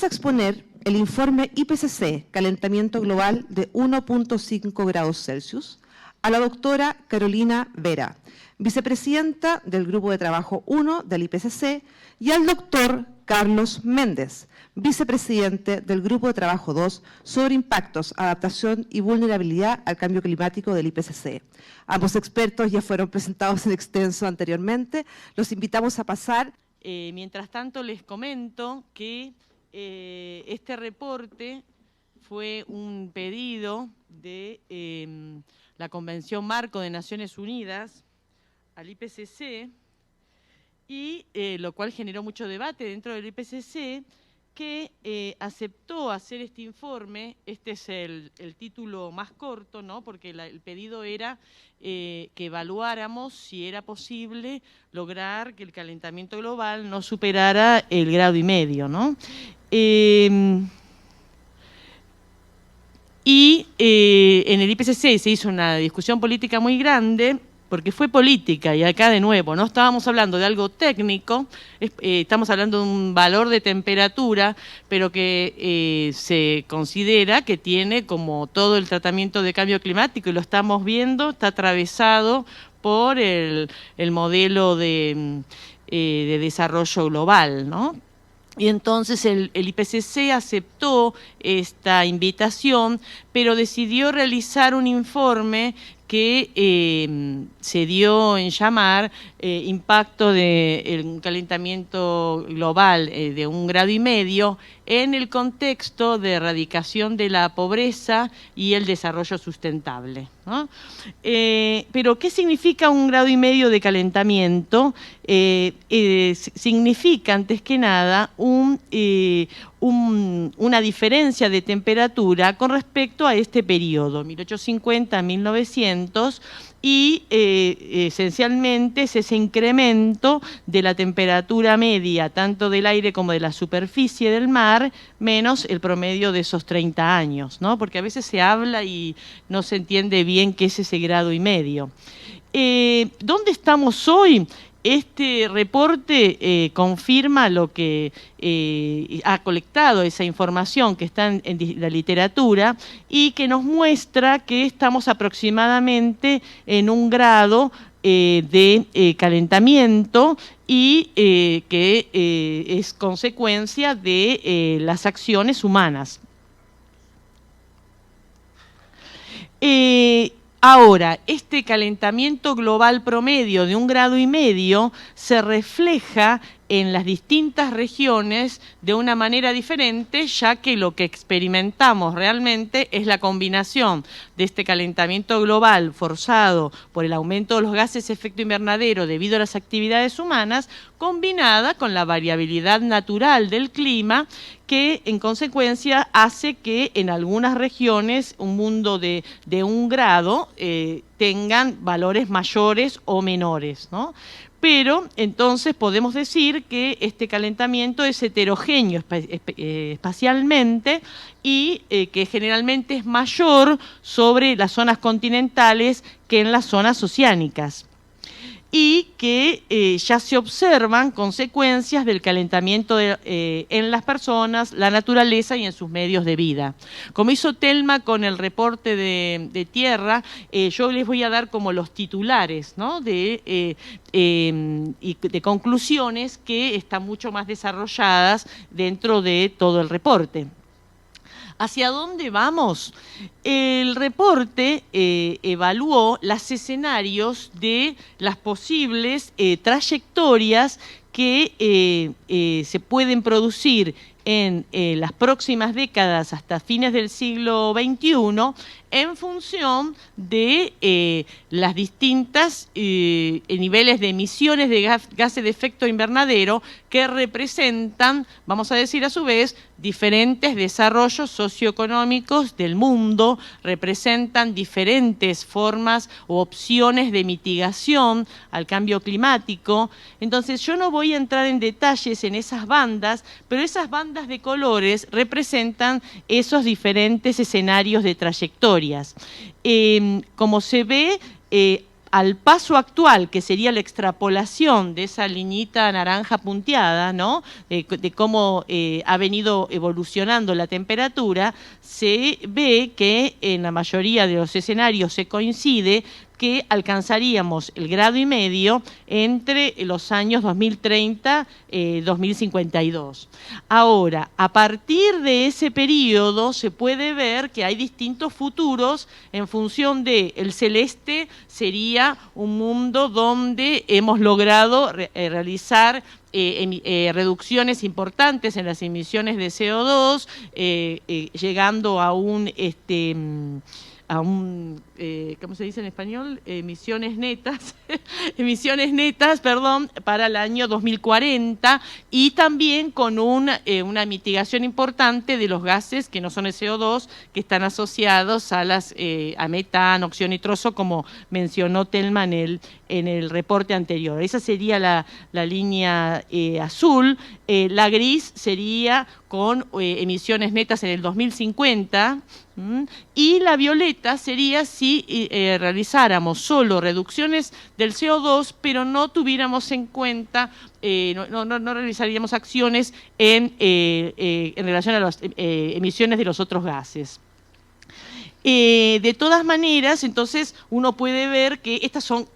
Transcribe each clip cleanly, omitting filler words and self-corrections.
a exponer el informe IPCC, Calentamiento Global de 1.5 grados Celsius, a la doctora Carolina Vera, vicepresidenta del Grupo de Trabajo 1 del IPCC, y al doctor Carlos Méndez, vicepresidente del Grupo de Trabajo 2 sobre impactos, adaptación y vulnerabilidad al cambio climático del IPCC. Ambos expertos ya fueron presentados en extenso anteriormente. Los invitamos a pasar. Mientras tanto, les comento que este reporte fue un pedido de la Convención Marco de Naciones Unidas al IPCC, y lo cual generó mucho debate dentro del IPCC, que aceptó hacer este informe. Este es el título más corto, ¿no? Porque el pedido era que evaluáramos si era posible lograr que el calentamiento global no superara el 1,5 grados, ¿no? En el IPCC se hizo una discusión política muy grande, porque fue política, y acá de nuevo, no estábamos hablando de algo técnico, estamos hablando de un valor de temperatura, pero que se considera que tiene, como todo el tratamiento de cambio climático, y lo estamos viendo, está atravesado por el modelo de desarrollo global, ¿no? Y entonces el IPCC aceptó esta invitación, pero decidió realizar un informe que se dio en llamar impacto del calentamiento global de 1,5 grados en el contexto de erradicación de la pobreza y el desarrollo sustentable, ¿no? Pero, ¿qué significa 1,5 grados de calentamiento? Significa, antes que nada, una diferencia de temperatura con respecto a este periodo, 1850 a 1900, y esencialmente es ese incremento de la temperatura media, tanto del aire como de la superficie del mar, menos el promedio de esos 30 años, ¿no? Porque a veces se habla y no se entiende bien qué es ese 1,5 grados. ¿Dónde estamos hoy? Este reporte confirma lo que ha colectado, esa información que está en la literatura, y que nos muestra que estamos aproximadamente en 1 grado de calentamiento, y que es consecuencia de las acciones humanas. Ahora, este calentamiento global promedio de 1,5 grados se refleja en las distintas regiones de una manera diferente, ya que lo que experimentamos realmente es la combinación de este calentamiento global forzado por el aumento de los gases de efecto invernadero debido a las actividades humanas, combinada con la variabilidad natural del clima, que en consecuencia hace que en algunas regiones un mundo de 1 grado tengan valores mayores o menores, ¿no? Pero entonces podemos decir que este calentamiento es heterogéneo espacialmente, y que generalmente es mayor sobre las zonas continentales que en las zonas oceánicas, y que ya se observan consecuencias del calentamiento en las personas, la naturaleza y en sus medios de vida. Como hizo Telma con el reporte de tierra, yo les voy a dar como los titulares, ¿no? y de conclusiones que están mucho más desarrolladas dentro de todo el reporte. ¿Hacia dónde vamos? El reporte evaluó los escenarios de las posibles trayectorias que se pueden producir en las próximas décadas hasta fines del siglo XXI, en función de las distintas niveles de emisiones de gases de efecto invernadero que representan, vamos a decir a su vez, diferentes desarrollos socioeconómicos del mundo, representan diferentes formas o opciones de mitigación al cambio climático. Entonces yo no voy a entrar en detalles en esas bandas, pero esas bandas de colores representan esos diferentes escenarios de trayectorias. Como se ve, al paso actual, que sería la extrapolación de esa liñita naranja punteada, ¿no? De cómo ha venido evolucionando la temperatura, se ve que en la mayoría de los escenarios se coincide que alcanzaríamos el 1,5 grados entre los años 2030 y 2052. Ahora, a partir de ese periodo se puede ver que hay distintos futuros en función de el celeste sería un mundo donde hemos logrado realizar reducciones importantes en las emisiones de CO2, llegando a un ¿cómo se dice en español? Emisiones netas, para el año 2040, y también con una mitigación importante de los gases que no son el CO2, que están asociados a a metano, óxido nitroso, como mencionó Telma en el reporte anterior. Esa sería la línea azul. La gris sería con emisiones netas en el 2050, y la violeta sería si realizáramos solo reducciones del CO2, pero no tuviéramos en cuenta, no realizaríamos acciones en relación a las emisiones de los otros gases. De todas maneras, entonces, uno puede ver que estas son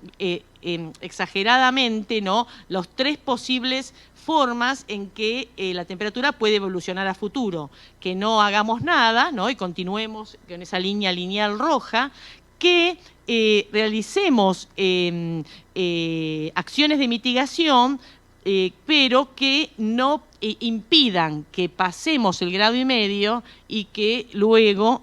exageradamente, ¿no?, los 3 posibles formas en que la temperatura puede evolucionar a futuro. Que no hagamos nada, ¿no?, y continuemos con esa línea lineal roja, que realicemos acciones de mitigación, pero que no impidan que pasemos el 1,5 grados y que luego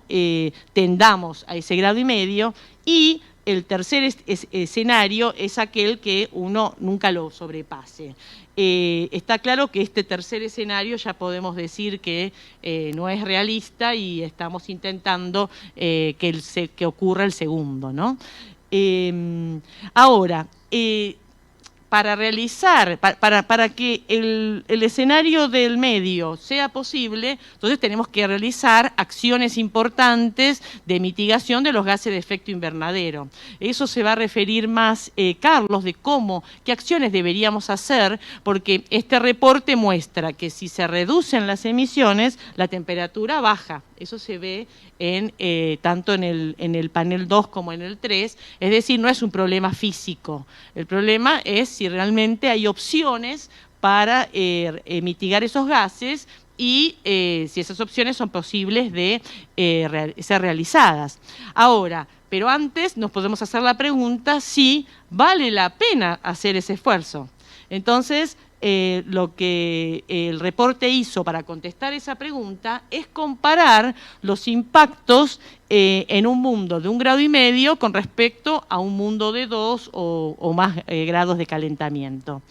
tendamos a ese 1,5 grados. Y el tercer escenario es aquel que uno nunca lo sobrepase. Está claro que este tercer escenario ya podemos decir que no es realista, y estamos intentando que ocurra el segundo, ¿no? Ahora, para que el escenario del medio sea posible, entonces tenemos que realizar acciones importantes de mitigación de los gases de efecto invernadero. Eso se va a referir más Carlos, de qué acciones deberíamos hacer, porque este reporte muestra que si se reducen las emisiones, la temperatura baja. Eso se ve tanto en el panel 2 como en el 3, es decir, no es un problema físico. El problema es si realmente hay opciones para mitigar esos gases y si esas opciones son posibles de ser realizadas. Ahora, pero antes nos podemos hacer la pregunta si vale la pena hacer ese esfuerzo. Entonces, lo que el reporte hizo para contestar esa pregunta es comparar los impactos en un mundo de 1,5 grados con respecto a un mundo de 2 o más grados de calentamiento.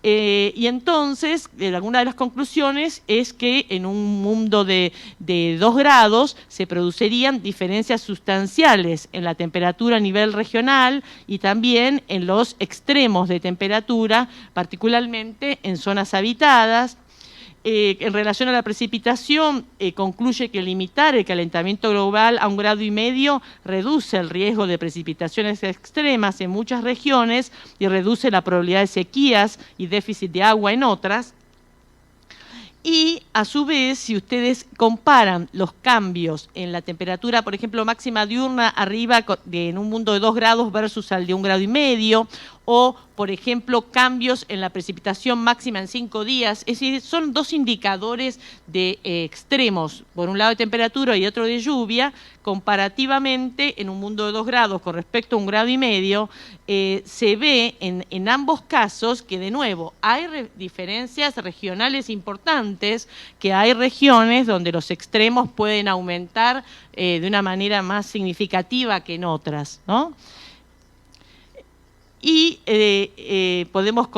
Y entonces, alguna de las conclusiones es que en un mundo de 2 grados se producirían diferencias sustanciales en la temperatura a nivel regional y también en los extremos de temperatura, particularmente en zonas habitadas. En relación a la precipitación, concluye que limitar el calentamiento global a 1,5 grados reduce el riesgo de precipitaciones extremas en muchas regiones y reduce la probabilidad de sequías y déficit de agua en otras. Y, a su vez, si ustedes comparan los cambios en la temperatura, por ejemplo, máxima diurna arriba en un mundo de 2 grados versus al de 1,5 grados, o, por ejemplo, cambios en la precipitación máxima en 5 días. Es decir, son 2 indicadores de extremos, por un lado de temperatura y otro de lluvia. Comparativamente, en un mundo de 2 grados con respecto a 1,5 grados, se ve en ambos casos que, de nuevo, hay diferencias regionales importantes, que hay regiones donde los extremos pueden aumentar de una manera más significativa que en otras, ¿no? Y podemos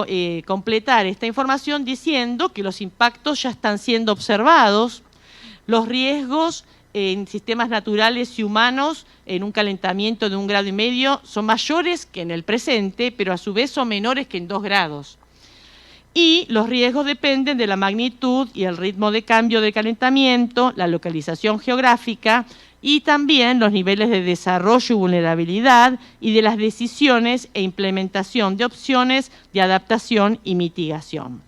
completar esta información diciendo que los impactos ya están siendo observados, los riesgos en sistemas naturales y humanos en un calentamiento de 1,5 grados son mayores que en el presente, pero a su vez son menores que en 2 grados. Y los riesgos dependen de la magnitud y el ritmo de cambio de calentamiento, la localización geográfica y también los niveles de desarrollo y vulnerabilidad y de las decisiones e implementación de opciones de adaptación y mitigación.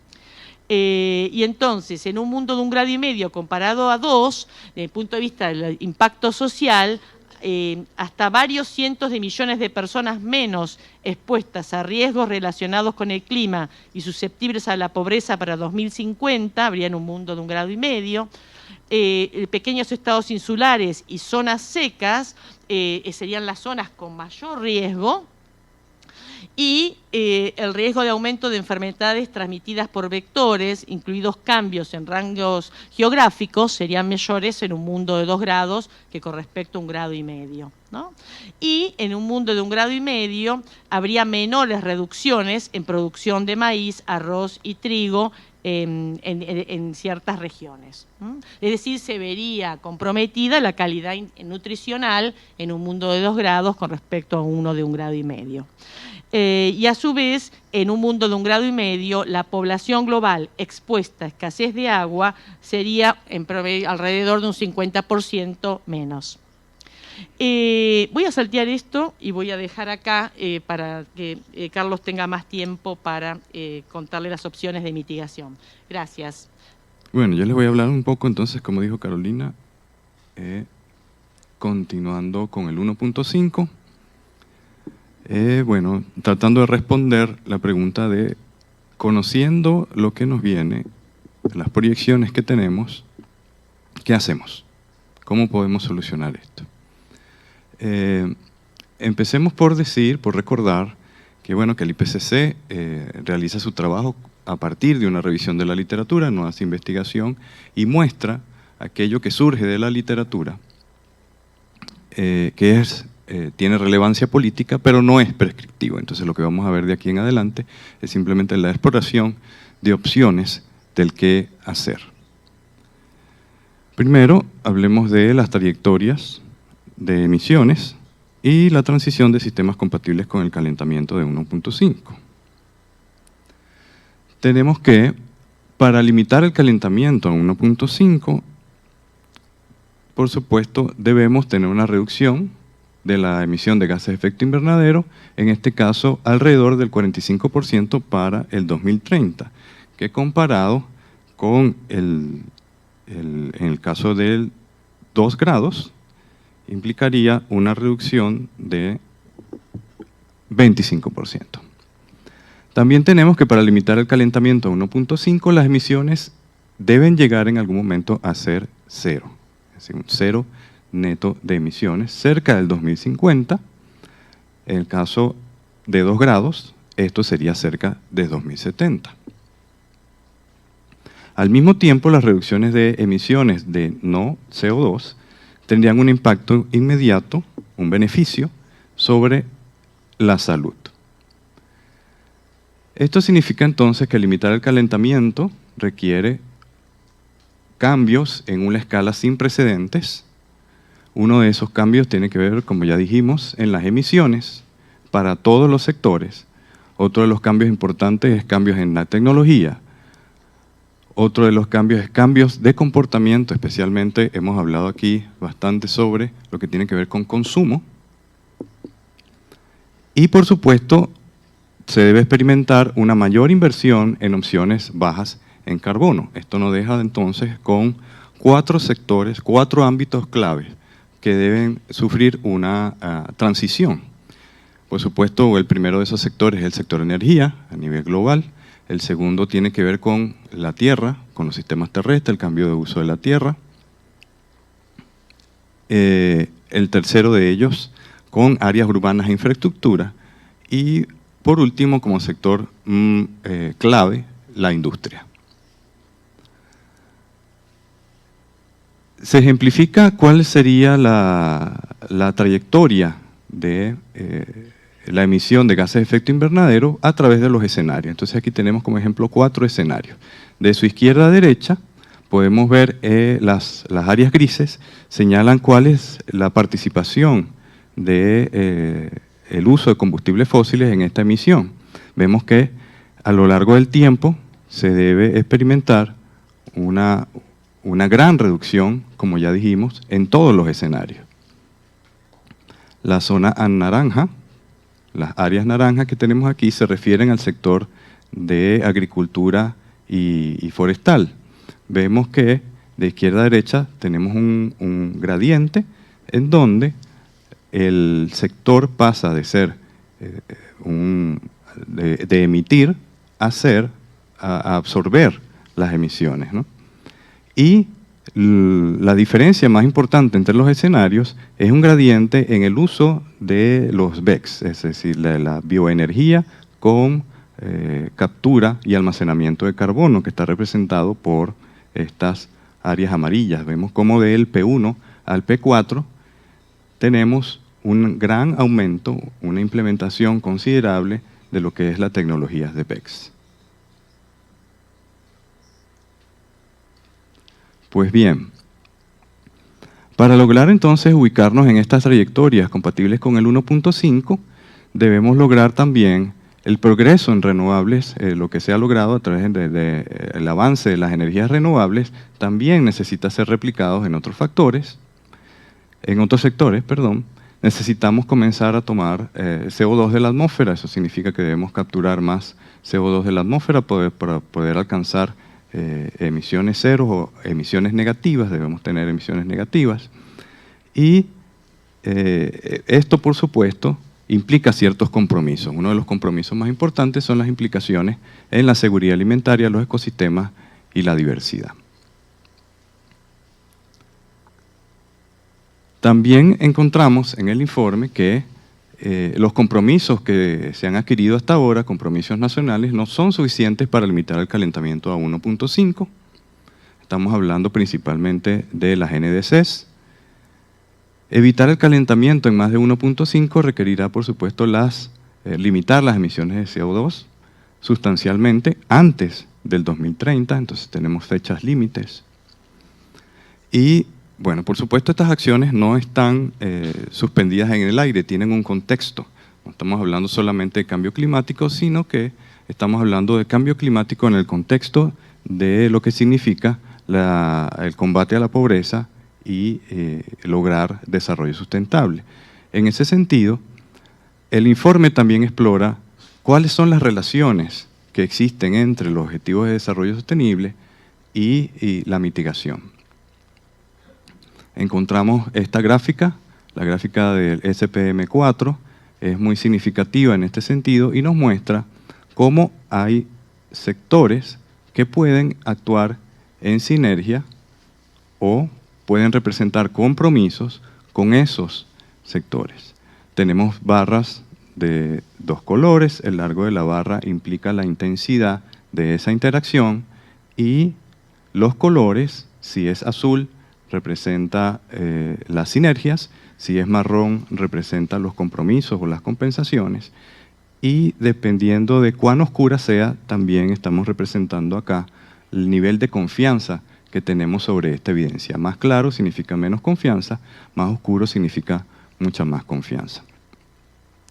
Y entonces, en un mundo de 1,5 grados comparado a 2, desde el punto de vista del impacto social, hasta varios cientos de millones de personas menos expuestas a riesgos relacionados con el clima y susceptibles a la pobreza para 2050, habría en un mundo de 1,5 grados. Pequeños estados insulares y zonas secas serían las zonas con mayor riesgo, y el riesgo de aumento de enfermedades transmitidas por vectores, incluidos cambios en rangos geográficos, serían mayores en un mundo de 2 grados que con respecto a 1,5 grados, ¿no? Y en un mundo de 1,5 grados habría menores reducciones en producción de maíz, arroz y trigo en ciertas regiones. Es decir, se vería comprometida la calidad nutricional en un mundo de 2 grados con respecto a uno de 1,5 grados. Y a su vez, en un mundo de 1,5 grados, la población global expuesta a escasez de agua sería en promedio alrededor de un 50% menos. Voy a saltear esto y voy a dejar acá para que Carlos tenga más tiempo para contarle las opciones de mitigación. Gracias. Bueno, yo les voy a hablar un poco entonces, como dijo Carolina, continuando con el 1.5. Bueno, tratando de responder la pregunta de, conociendo lo que nos viene, las proyecciones que tenemos, ¿qué hacemos? ¿Cómo podemos solucionar esto? Empecemos por recordar que, bueno, que el IPCC realiza su trabajo a partir de una revisión de la literatura, no hace investigación, y muestra aquello que surge de la literatura, que tiene relevancia política, pero no es prescriptivo. Entonces lo que vamos a ver de aquí en adelante es simplemente la exploración de opciones del qué hacer. Primero, hablemos de las trayectorias de emisiones y la transición de sistemas compatibles con el calentamiento de 1.5. Tenemos que, para limitar el calentamiento a 1.5, por supuesto, debemos tener una reducción de la emisión de gases de efecto invernadero, en este caso alrededor del 45% para el 2030, que comparado con en el caso del 2 grados, implicaría una reducción de 25%. También tenemos que para limitar el calentamiento a 1.5, las emisiones deben llegar en algún momento a ser cero, es decir, un cero neto de emisiones cerca del 2050. En el caso de 2 grados, esto sería cerca de 2070. Al mismo tiempo, las reducciones de emisiones de no CO2 tendrían un impacto inmediato, un beneficio, sobre la salud. Esto significa entonces que limitar el calentamiento requiere cambios en una escala sin precedentes. Uno de esos cambios tiene que ver, como ya dijimos, en las emisiones para todos los sectores. Otro de los cambios importantes es cambios en la tecnología. Otro de los cambios es cambios de comportamiento, especialmente hemos hablado aquí bastante sobre lo que tiene que ver con consumo. Y por supuesto, se debe experimentar una mayor inversión en opciones bajas en carbono. Esto nos deja entonces con 4 sectores, 4 ámbitos claves que deben sufrir una transición. Por supuesto, el primero de esos sectores es el sector energía a nivel global. El segundo tiene que ver con la tierra, con los sistemas terrestres, el cambio de uso de la tierra. El tercero de ellos con áreas urbanas e infraestructura. Y por último, como sector clave, la industria. Se ejemplifica cuál sería la trayectoria de la emisión de gases de efecto invernadero a través de los escenarios. Entonces aquí tenemos como ejemplo 4 escenarios. De su izquierda a derecha podemos ver las áreas grises, señalan cuál es la participación de el uso de combustibles fósiles en esta emisión. Vemos que a lo largo del tiempo se debe experimentar una gran reducción, como ya dijimos, en todos los escenarios. La zona naranja, las áreas naranjas que tenemos aquí se refieren al sector de agricultura y forestal. Vemos que de izquierda a derecha tenemos un gradiente en donde el sector pasa de ser de emitir a absorber las emisiones, ¿no? Y la diferencia más importante entre los escenarios es un gradiente en el uso de los BECS, es decir, la bioenergía con captura y almacenamiento de carbono, que está representado por estas áreas amarillas. Vemos como del P1 al P4 tenemos un gran aumento, una implementación considerable de lo que es la tecnología de BECS. Pues bien, para lograr entonces ubicarnos en estas trayectorias compatibles con el 1.5, debemos lograr también el progreso en renovables, lo que se ha logrado a través del avance de las energías renovables, también necesita ser replicado en otros sectores, perdón. Necesitamos comenzar a tomar CO2 de la atmósfera, eso significa que debemos capturar más CO2 de la atmósfera para poder alcanzar emisiones ceros o emisiones negativas, debemos tener emisiones negativas. Y esto, por supuesto, implica ciertos compromisos. Uno de los compromisos más importantes son las implicaciones en la seguridad alimentaria, los ecosistemas y la diversidad. También encontramos en el informe que los compromisos que se han adquirido hasta ahora, compromisos nacionales, no son suficientes para limitar el calentamiento a 1.5. Estamos hablando principalmente de las NDCs. Evitar el calentamiento en más de 1.5 requerirá, por supuesto, limitar las emisiones de CO2 sustancialmente antes del 2030, entonces tenemos fechas límites. Y bueno, por supuesto, estas acciones no están suspendidas en el aire, tienen un contexto. No estamos hablando solamente de cambio climático, sino que estamos hablando de cambio climático en el contexto de lo que significa el combate a la pobreza y lograr desarrollo sustentable. En ese sentido, el informe también explora cuáles son las relaciones que existen entre los objetivos de desarrollo sostenible y la mitigación. Encontramos esta gráfica, la gráfica del SPM4, es muy significativa en este sentido y nos muestra cómo hay sectores que pueden actuar en sinergia o pueden representar compromisos con esos sectores. Tenemos barras de dos colores, el largo de la barra implica la intensidad de esa interacción y los colores, si es azul, representa las sinergias, si es marrón representa los compromisos o las compensaciones y dependiendo de cuán oscura sea, también estamos representando acá el nivel de confianza que tenemos sobre esta evidencia. Más claro significa menos confianza, más oscuro significa mucha más confianza.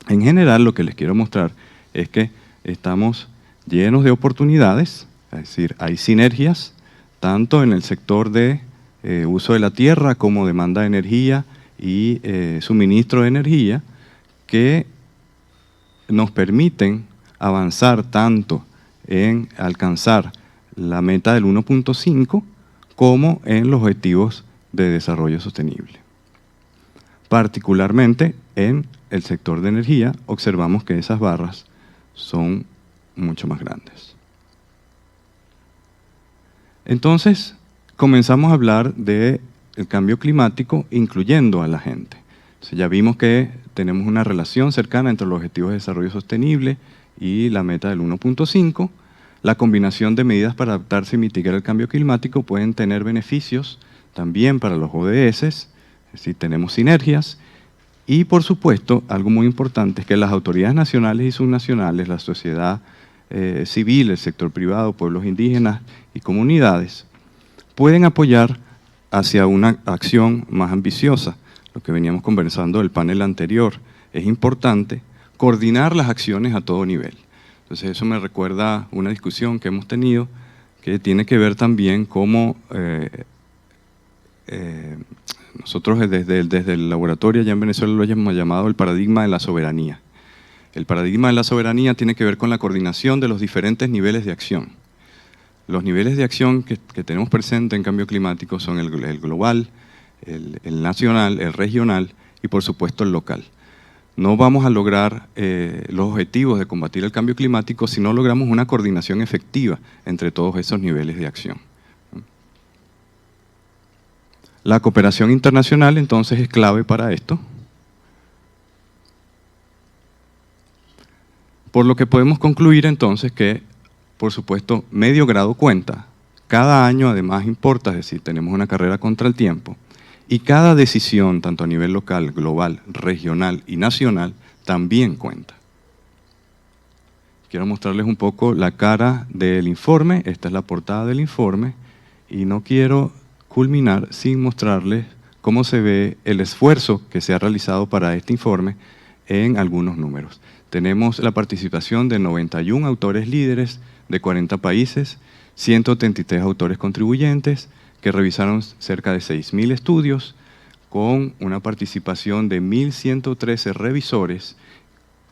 En general, lo que les quiero mostrar es que estamos llenos de oportunidades, es decir, hay sinergias, tanto en el sector de uso de la tierra como demanda de energía y suministro de energía que nos permiten avanzar tanto en alcanzar la meta del 1.5 como en los objetivos de desarrollo sostenible. Particularmente en el sector de energía observamos que esas barras son mucho más grandes. Entonces, comenzamos a hablar del cambio climático incluyendo a la gente. Entonces, ya vimos que tenemos una relación cercana entre los objetivos de desarrollo sostenible y la meta del 1.5. La combinación de medidas para adaptarse y mitigar el cambio climático pueden tener beneficios también para los ODS, es decir, tenemos sinergias. Y, por supuesto, algo muy importante es que las autoridades nacionales y subnacionales, la sociedad civil, el sector privado, pueblos indígenas y comunidades, pueden apoyar hacia una acción más ambiciosa. Lo que veníamos conversando del panel anterior, es importante coordinar las acciones a todo nivel. Entonces eso me recuerda una discusión que hemos tenido que tiene que ver también cómo nosotros desde el laboratorio ya en Venezuela lo hemos llamado el paradigma de la soberanía. El paradigma de la soberanía tiene que ver con la coordinación de los diferentes niveles de acción. Los niveles de acción que tenemos presente en cambio climático son el global, el nacional, el regional y por supuesto el local. No vamos a lograr los objetivos de combatir el cambio climático si no logramos una coordinación efectiva entre todos esos niveles de acción. La cooperación internacional entonces es clave para esto. Por lo que podemos concluir entonces que, por supuesto, medio grado cuenta. Cada año además importa, es decir, tenemos una carrera contra el tiempo. Y cada decisión, tanto a nivel local, global, regional y nacional, también cuenta. Quiero mostrarles un poco la cara del informe. Esta es la portada del informe. Y no quiero culminar sin mostrarles cómo se ve el esfuerzo que se ha realizado para este informe en algunos números. Tenemos la participación de 91 autores líderes de 40 países, 133 autores contribuyentes que revisaron cerca de 6.000 estudios con una participación de 1.113 revisores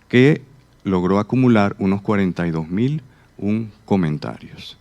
que logró acumular unos 42.001 comentarios.